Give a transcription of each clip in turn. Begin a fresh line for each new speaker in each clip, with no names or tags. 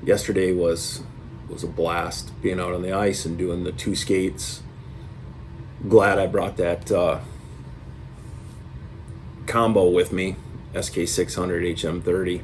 Yesterday was a blast being out on the ice and doing the 2 skates. Glad I brought that combo with me, SK600 HM30.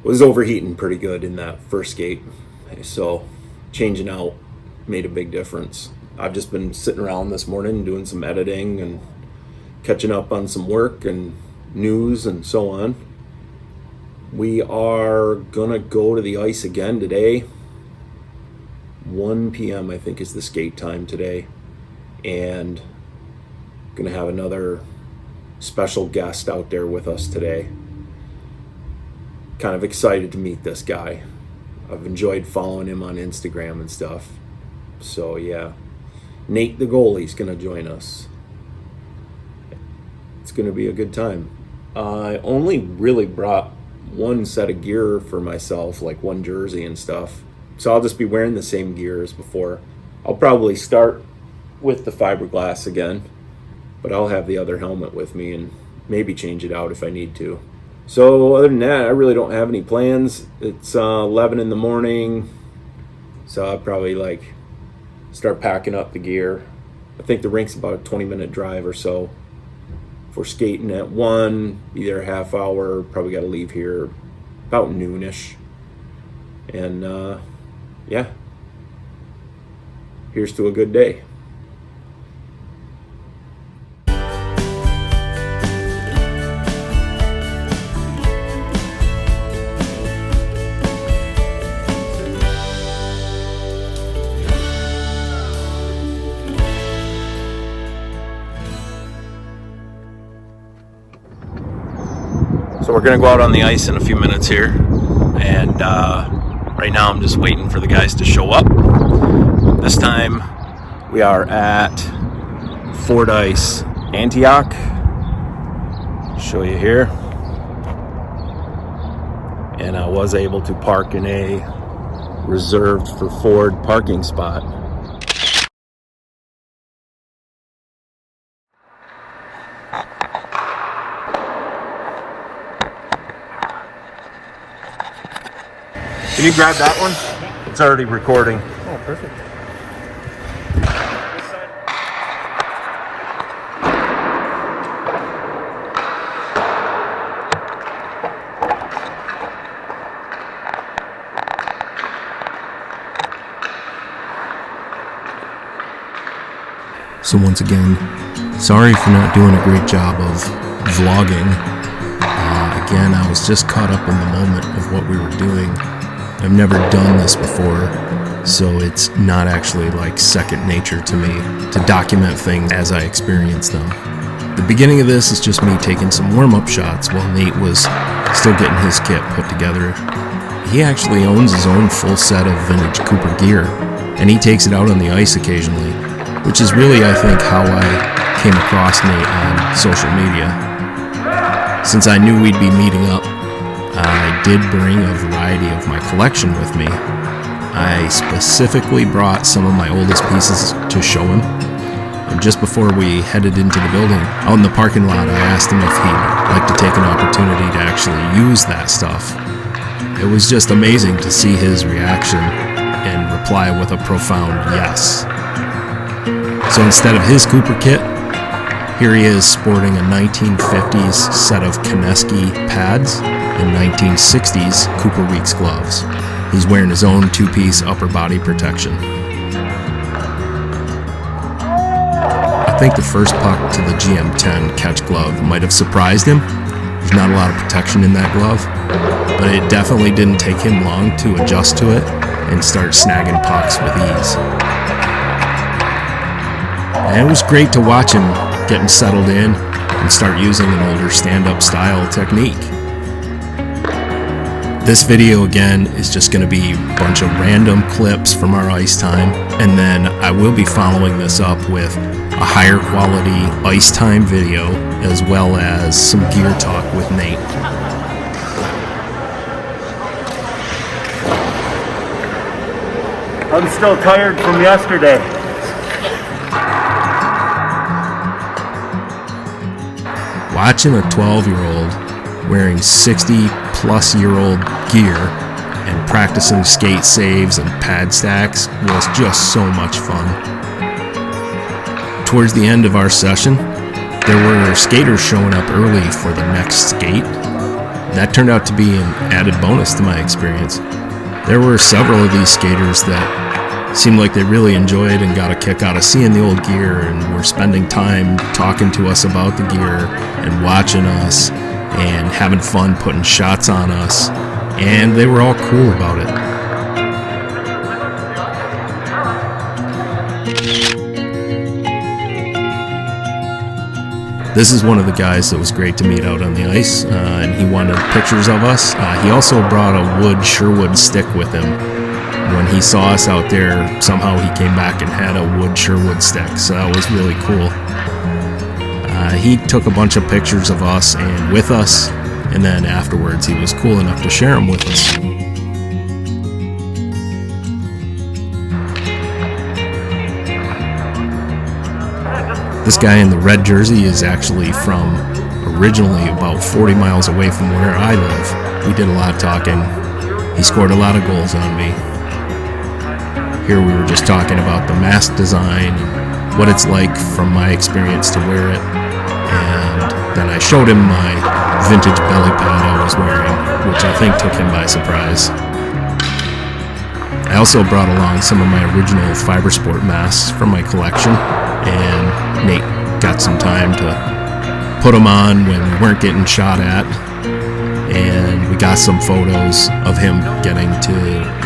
Was overheating pretty good in that first skate, so changing out made a big difference. I've just been sitting around this morning doing some editing and catching up on some work and news and so on. We are gonna go to the ice again today. 1 p.m. I think is the skate time today, and gonna have another special guest out there with us today. Kind of excited to meet this guy. I've enjoyed following him on Instagram and stuff. So yeah, Nate the goalie's gonna join us. It's gonna be a good time. I only really brought one set of gear for myself, like one jersey and stuff, so I'll just be wearing the same gear as before. I'll probably start with the fiberglass again, but I'll have the other helmet with me and maybe change it out if I need to. So other than that, I really don't have any plans. It's 11 in the morning, so I'll probably like start packing up the gear. I think the rink's about a 20-minute drive or so. If we're skating at 1, be there a half hour, probably got to leave here about noonish. And yeah, here's to a good day. So we're gonna go out on the ice in a few minutes here, and right now I'm just waiting for the guys to show up. This time we are at Fordyce, Antioch. Show you here. And I was able to park in a reserved for Ford parking spot. Can you grab that one? It's already recording.
Oh, perfect.
So once again, sorry for not doing a great job of vlogging. Again, I was just caught up in the moment of what we were doing. I've never done this before, so it's not actually like second nature to me to document things as I experience them. The beginning of this is just me taking some warm-up shots while Nate was still getting his kit put together. He actually owns his own full set of vintage Cooper gear, and he takes it out on the ice occasionally, which is really, I think, how I came across Nate on social media. Since I knew we'd be meeting up, I did bring a variety of my collection with me. I specifically brought some of my oldest pieces to show him. And just before we headed into the building, out in the parking lot, I asked him if he'd like to take an opportunity to actually use that stuff. It was just amazing to see his reaction and reply with a profound yes. So instead of his Cooper kit, here he is sporting a 1950s set of Kenesky pads and 1960s Cooper Weeks gloves. He's wearing his own 2-piece upper body protection. I think the first puck to the GM10 catch glove might have surprised him. There's not a lot of protection in that glove, but it definitely didn't take him long to adjust to it and start snagging pucks with ease. And it was great to watch him getting settled in and start using an older stand-up style technique. This video again is just going to be a bunch of random clips from our ice time, and then I will be following this up with a higher quality ice time video as well as some gear talk with Nate.
I'm still tired from yesterday.
Watching a 12-year-old wearing 60-plus-year-old gear and practicing skate saves and pad stacks was just so much fun. Towards the end of our session, there were skaters showing up early for the next skate. That turned out to be an added bonus to my experience. There were several of these skaters that seemed like they really enjoyed and got a kick out of seeing the old gear and were spending time talking to us about the gear and watching us and having fun putting shots on us, and they were all cool about it. This is one of the guys that was great to meet out on the ice, and he wanted pictures of us. He also brought a wood Sherwood stick with him. When he saw us out there, somehow he came back and had a wood Sherwood stick, so that was really cool. He took a bunch of pictures of us and with us, and then afterwards he was cool enough to share them with us. This guy in the red jersey is actually from originally about 40 miles away from where I live. We did a lot of talking. He scored a lot of goals on me. Here we were just talking about the mask design and what it's like from my experience to wear it. And then I showed him my vintage belly pad I was wearing, which I think took him by surprise. I also brought along some of my original Fibersport masks from my collection, and Nate got some time to put them on when we weren't getting shot at, and we got some photos of him getting to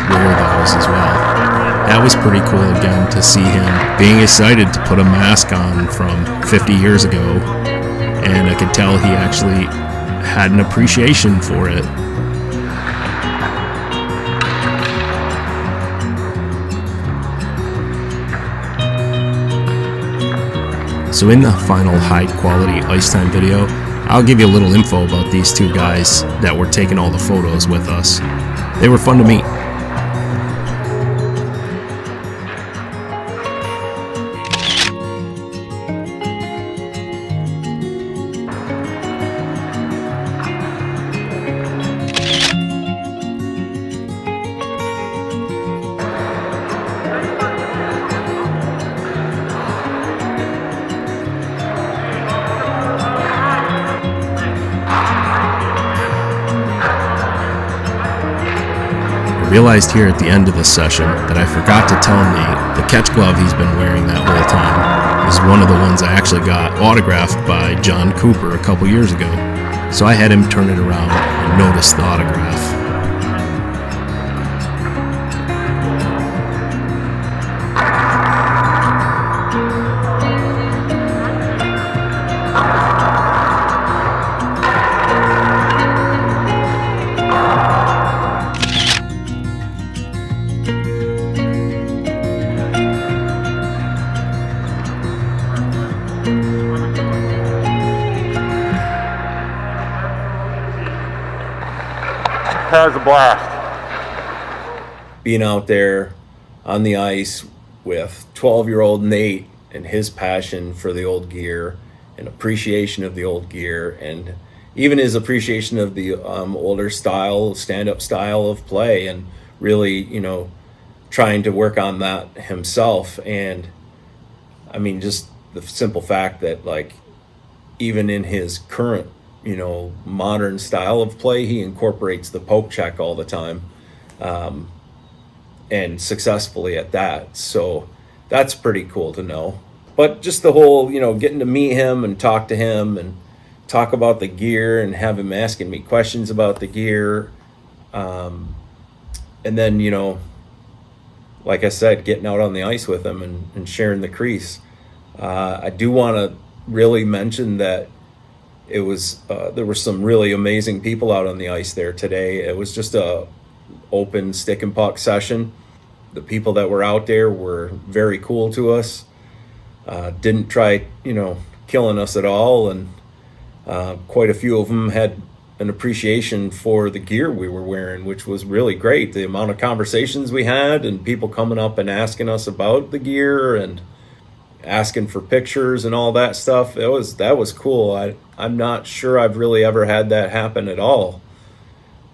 wear those as well. That was pretty cool again to see him being excited to put a mask on from 50 years ago, and I could tell he actually had an appreciation for it. So in the final high quality ice time video, I'll give you a little info about these two guys that were taking all the photos with us. They were fun to meet. I realized here at the end of the session that I forgot to tell Nate the catch glove he's been wearing that whole time is one of the ones I actually got autographed by John Cooper a couple years ago. So I had him turn it around and notice the autograph.
Has a blast.
Being out there on the ice with 12-year-old Nate and his passion for the old gear and appreciation of the old gear, and even his appreciation of the older style, stand-up style of play, and really, trying to work on that himself. And I mean, just the simple fact that, like, even in his current modern style of play, he incorporates the poke check all the time, and successfully at that. So that's pretty cool to know. But just the whole, getting to meet him and talk to him and talk about the gear and have him asking me questions about the gear. And then, like I said, getting out on the ice with him and sharing the crease. I do want to really mention that it was there were some really amazing people out on the ice there today. It was just a open stick and puck session. The people that were out there were very cool to us. Didn't try, killing us at all, and quite a few of them had an appreciation for the gear we were wearing, which was really great. The amount of conversations we had and people coming up and asking us about the gear and asking for pictures and all that stuff. That was cool. I'm not sure I've really ever had that happen at all.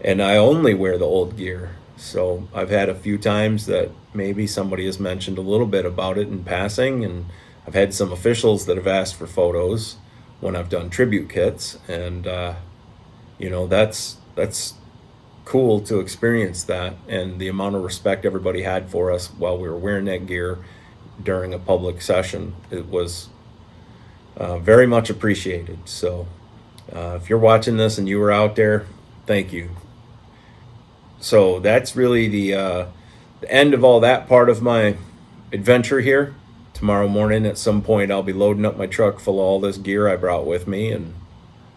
And I only wear the old gear. So I've had a few times that maybe somebody has mentioned a little bit about it in passing, and I've had some officials that have asked for photos when I've done tribute kits, and that's cool to experience that, and the amount of respect everybody had for us while we were wearing that gear during a public session. It was very much appreciated. So if you're watching this and you were out there, thank you. So that's really the end of all that part of my adventure here. Tomorrow morning at some point I'll be loading up my truck full of all this gear I brought with me and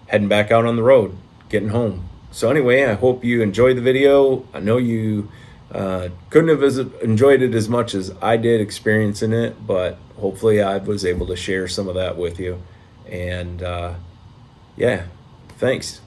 heading back out on the road, getting home. So anyway, I hope you enjoyed the video. I know you couldn't have enjoyed it as much as I did experiencing it, but hopefully I was able to share some of that with you. And yeah, thanks.